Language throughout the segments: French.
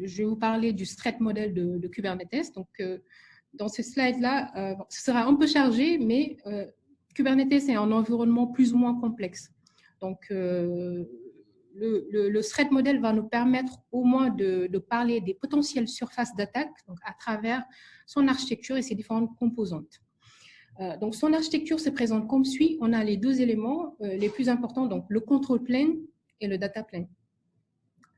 je vais vous parler du threat model de Kubernetes. Donc, dans ce slide-là, ce sera un peu chargé, mais Kubernetes est un environnement plus ou moins complexe. Donc, le threat model va nous permettre au moins de parler des potentielles surfaces d'attaque à travers son architecture et ses différentes composantes. Donc, son architecture se présente comme suit. On a les deux éléments les plus importants, donc le control plane et le data plane.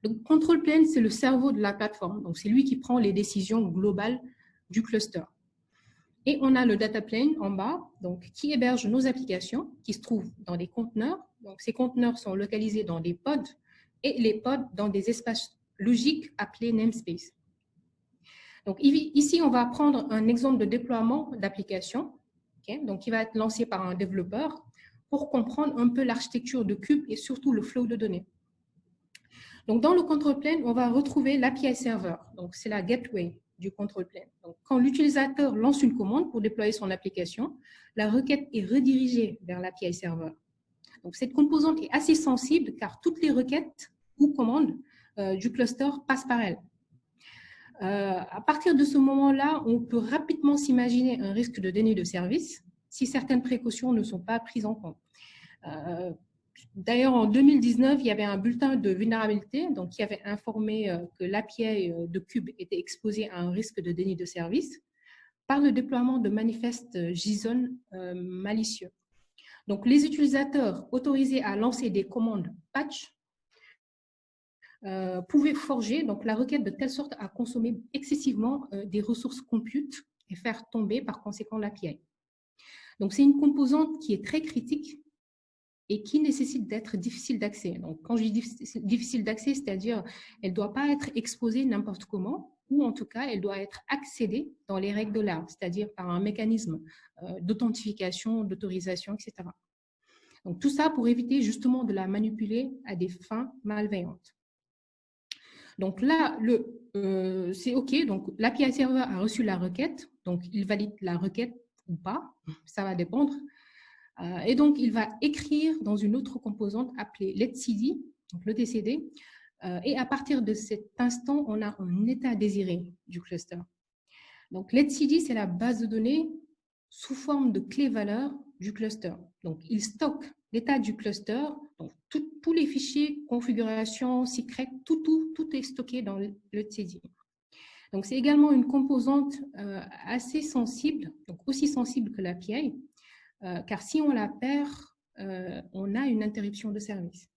Le control plane, c'est le cerveau de la plateforme. Donc, c'est lui qui prend les décisions globales du cluster. Et on a le data plane en bas, donc, qui héberge nos applications, qui se trouvent dans des conteneurs. Donc, ces conteneurs sont localisés dans des pods et les pods dans des espaces logiques appelés namespace. Donc, ici, on va prendre un exemple de déploiement d'application, donc, qui va être lancé par un développeur pour comprendre un peu l'architecture de Kube et surtout le flow de données. Donc, dans le control plane, on va retrouver l'API server. Donc, c'est la gateway du control plane. Donc, quand l'utilisateur lance une commande pour déployer son application, la requête est redirigée vers l'API server. Donc, cette composante est assez sensible car toutes les requêtes ou commandes du cluster passent par elle. À partir de ce moment-là, on peut rapidement s'imaginer un risque de déni de service si certaines précautions ne sont pas prises en compte. D'ailleurs, en 2019, il y avait un bulletin de vulnérabilité donc, qui avait informé que l'API de Kube était exposée à un risque de déni de service par le déploiement de manifestes JSON malicieux. Donc, les utilisateurs autorisés à lancer des commandes patch pouvaient forger donc, la requête de telle sorte à consommer excessivement des ressources compute et faire tomber par conséquent l'API. Donc, c'est une composante qui est très critique et qui nécessite d'être difficile d'accès. Donc, quand je dis difficile d'accès, c'est-à-dire elle ne doit pas être exposée n'importe comment, ou en tout cas, elle doit être accédée dans les règles de l'art, c'est-à-dire par un mécanisme d'authentification, d'autorisation, etc. Donc, tout ça pour éviter justement de la manipuler à des fins malveillantes. Donc là, c'est OK. Donc, l'API server a reçu la requête. Donc, il valide la requête ou pas. Ça va dépendre. Et donc, il va écrire dans une autre composante appelée letCD, donc le TCD. Et à partir de cet instant, on a un état désiré du cluster. Donc, letCD, c'est la base de données sous forme de clé-valeur du cluster. Donc, il stocke l'état du cluster, donc tous les fichiers, configuration, secret, tout est stocké dans le letCD. Donc, c'est également une composante assez sensible, donc aussi sensible que l'API, car si on la perd, on a une interruption de service.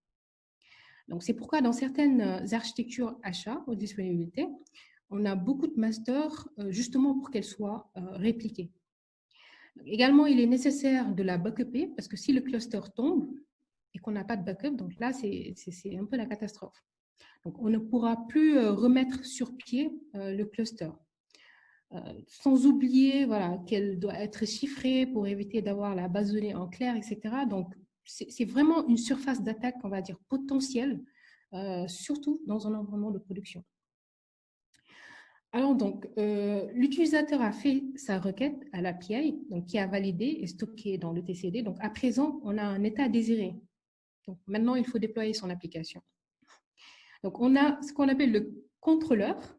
Donc, c'est pourquoi dans certaines architectures achats ou disponibilité, on a beaucoup de masters justement pour qu'elles soient répliquées. Également, il est nécessaire de la backuper parce que si le cluster tombe et qu'on n'a pas de backup, donc là, c'est un peu la catastrophe. Donc, on ne pourra plus remettre sur pied le cluster. Sans oublier voilà, qu'elle doit être chiffrée pour éviter d'avoir la base de données en clair, etc. Donc, c'est vraiment une surface d'attaque, on va dire, potentielle, surtout dans un environnement de production. Alors, donc, l'utilisateur a fait sa requête à l'API, donc qui a validé et stocké dans le TCD. Donc, à présent, on a un état désiré. Donc, maintenant, il faut déployer son application. Donc, on a ce qu'on appelle le contrôleur,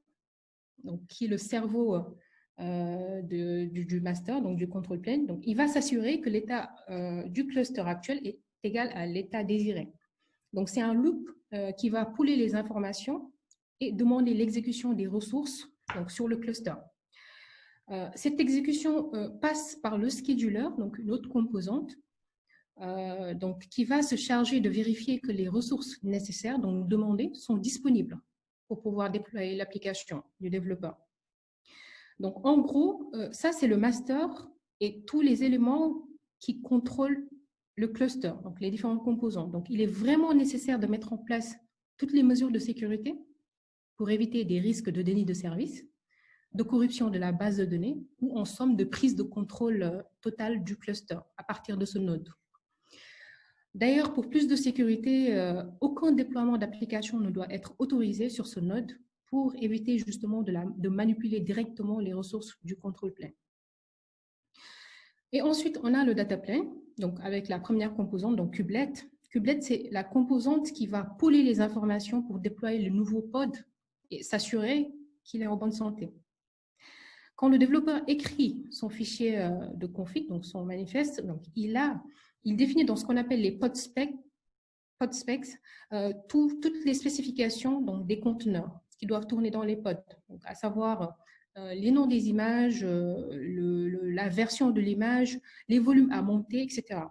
donc, qui est le cerveau du master, donc du control plane. Donc, il va s'assurer que l'état du cluster actuel est égal à l'état désiré. Donc, c'est un loop qui va pouler les informations et demander l'exécution des ressources donc, sur le cluster. Cette exécution passe par le scheduler, donc une autre composante, donc, qui va se charger de vérifier que les ressources nécessaires, donc demandées, sont disponibles pour pouvoir déployer l'application du développeur. Donc, en gros, ça, c'est le master et tous les éléments qui contrôlent le cluster, donc les différents composants. Donc, il est vraiment nécessaire de mettre en place toutes les mesures de sécurité pour éviter des risques de déni de service, de corruption de la base de données ou en somme de prise de contrôle totale du cluster à partir de ce node. D'ailleurs, pour plus de sécurité, aucun déploiement d'application ne doit être autorisé sur ce node pour éviter justement de manipuler directement les ressources du control plane. Et ensuite, on a le data plane, donc avec la première composante, donc Kubelet. Kubelet, c'est la composante qui va pooler les informations pour déployer le nouveau pod et s'assurer qu'il est en bonne santé. Quand le développeur écrit son fichier de config, donc son manifeste, donc il définit dans ce qu'on appelle les pod specs, toutes les spécifications donc, des conteneurs qui doivent tourner dans les pods, donc, à savoir les noms des images, la version de l'image, les volumes à monter, etc.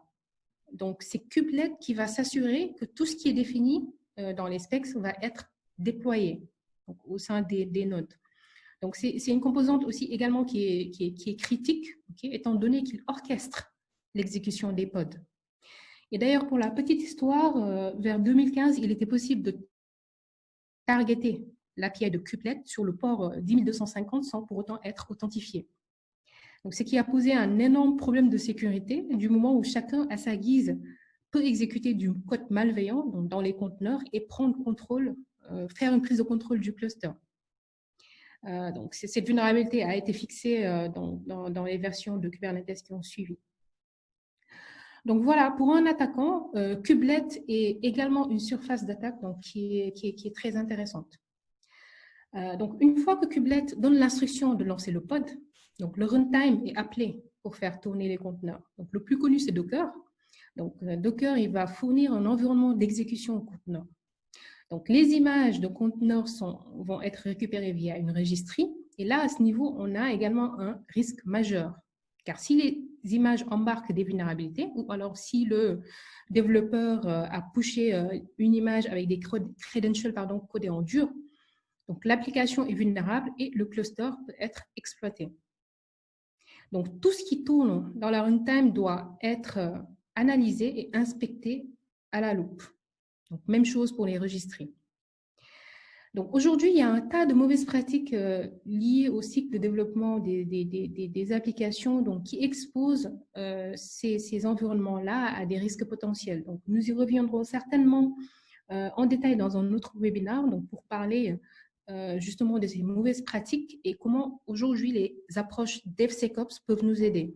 Donc, c'est Kubelet qui va s'assurer que tout ce qui est défini dans les specs va être déployé donc, au sein des nodes. Donc, c'est une composante aussi également qui est critique, okay, étant donné qu'il orchestre l'exécution des pods. Et d'ailleurs, pour la petite histoire, vers 2015, il était possible de targeter l'API de Kubelet sur le port 10250 sans pour autant être authentifié. Donc, ce qui a posé un énorme problème de sécurité du moment où chacun, à sa guise, peut exécuter du code malveillant donc dans les conteneurs et prendre contrôle, faire une prise de contrôle du cluster. Donc, cette vulnérabilité a été fixée dans les versions de Kubernetes qui ont suivi. Donc voilà, pour un attaquant, Kubelet est également une surface d'attaque qui est très intéressante. Donc une fois que Kubelet donne l'instruction de lancer le pod, donc le runtime est appelé pour faire tourner les conteneurs. Donc le plus connu, c'est Docker. Donc Docker, il va fournir un environnement d'exécution au conteneur. Donc, les images de conteneurs vont être récupérées via une registry. Et là, à ce niveau, on a également un risque majeur. Car si les images embarquent des vulnérabilités, ou alors si le développeur a pushé une image avec des credentials codés en dur, donc l'application est vulnérable et le cluster peut être exploité. Donc, tout ce qui tourne dans la runtime doit être analysé et inspecté à la loupe. Donc, même chose pour les registries. Donc, aujourd'hui, il y a un tas de mauvaises pratiques liées au cycle de développement des applications donc, qui exposent ces environnements-là à des risques potentiels. Donc, nous y reviendrons certainement en détail dans un autre webinaire donc, pour parler justement de ces mauvaises pratiques et comment aujourd'hui les approches DevSecOps peuvent nous aider.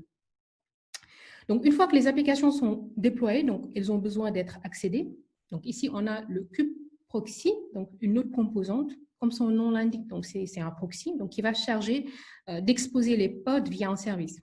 Donc, une fois que les applications sont déployées, donc, elles ont besoin d'être accédées. Donc, ici, on a le kubeproxy, donc une autre composante, comme son nom l'indique, donc c'est un proxy, donc qui va charger d'exposer les pods via un service.